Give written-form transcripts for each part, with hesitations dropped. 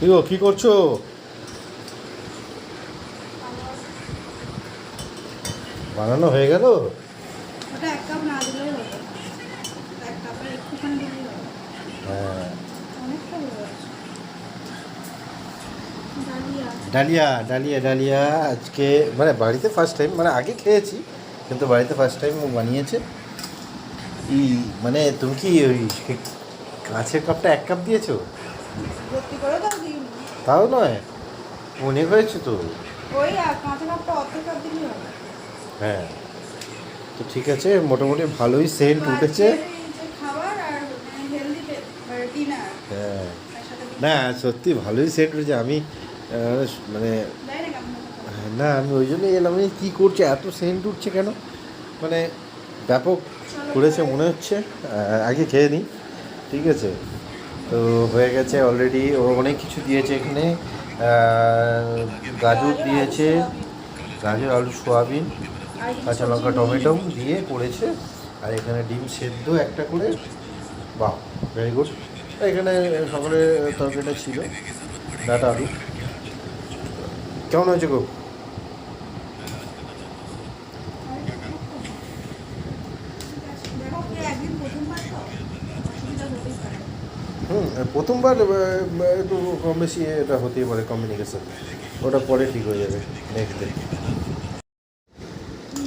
কি করছো? বানানো হয়ে গেল? ওটা এক কাপ না দিলেই হবে, এক কাপের একটুখানি দিলেই হবে। হ্যাঁ, অনেকটা হয়ে গেছে। ডালিয়া ডালিয়া ডালিয়া ডালিয়া আজকে মানে বাড়িতে ফার্স্ট টাইম, মানে আগে খেয়েছি কিন্তু বাড়িতে ফার্স্ট টাইম বানিয়েছে। মানে তুমি কি ওই কাঁচের কাপটা 1 কাপ দিয়েছো? ভর্তি করে দাও দিন। তাও নয়, মনে হয়েছে তো। ওই আর কাঁচা কাপটা অর্ধেক কাপ দিলেই হবে। হ্যাঁ, তো ঠিক আছে, মোটামুটি ভালোই সেন্ট উঠেছে। যে খাবার আর হেলদি ডিনার হ্যাঁ, একসাথে না সত্যি ভালোই সেন্ট উঠেছে। আমি মানে দেয় না কেমন? না, আমি ওই জন্যই এলাম, আমি কী করছে এত সেন্ট উঠছে কেন, মানে ব্যাপক করেছে মনে হচ্ছে। আগে খেয়ে নিই, ঠিক আছে? তো হয়ে গেছে অলরেডি, ও অনেক কিছু দিয়েছে এখানে। গাজর দিয়েছে, গাজর আলু সোয়াবিন কাঁচা লঙ্কা টমেটো দিয়ে করেছে। আর এখানে ডিম সেদ্ধ একটা করে, বাহ ভেরি গুড। এখানে সকালে তরকারিটা ছিল ডাটা আলু। কেমন হয়েছে গো? একদিন প্রথমবার তো অসুবিধা হতেই পারে। প্রথমবার একটু কম বেশি এটা হতেই পারে, কমিউনিকেশন। ওটা পরে ঠিক হয়ে যাবে নেক্সট ডে।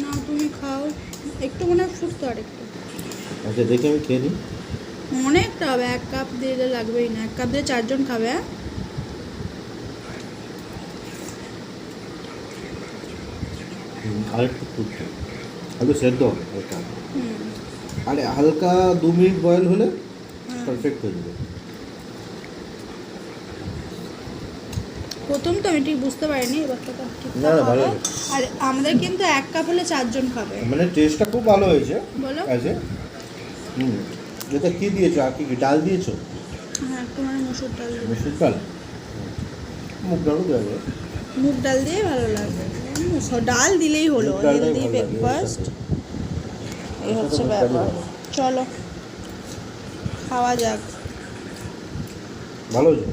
না তুমি খাও, একটু মনে হয় ফুটতো আর একটু। আচ্ছা দেখে আমি খেয়ে নিই। অনেকটা হবে, 1 কাপ দিলে লাগবেই না, 1 কাপ দিয়ে 4 জন খাবে। হ্যাঁ আরেকটু ফুটছে, আলু সেদ্ধ হবে হালকা, হুম আরে হালকা 2 মিনিট বয়েল হলে পারফেক্ট হয়ে যাবে। প্রথম তো আমি ঠিক বুঝতে পারিনি, এবার তো না না, ভালো হবে। আর আমাদের কিন্তু 1 কাপ হলে 4 জন খাবে। মানে টেস্টটা খুব ভালো হয়েছে। বলো। আছে এটা কী দিয়েছো, আর কি ডাল দিয়েছো? হ্যাঁ একটু মানে মসুর ডাল দিই। মসুর ডাল, মুগ ডালও দেওয়া যায়। মুগ ডাল দিয়ে ভালো লাগবে, ডাল দিলেই হলো, মুগ ডালটাই হেলদি ভালো লাগে এর ব্রেকফাস্ট। সাথে। এই এর হচ্ছে সাথে মুগ ডালই ব্যাপার। ভালো। চলো খাওয়া যাক। ভালো হয়েছে।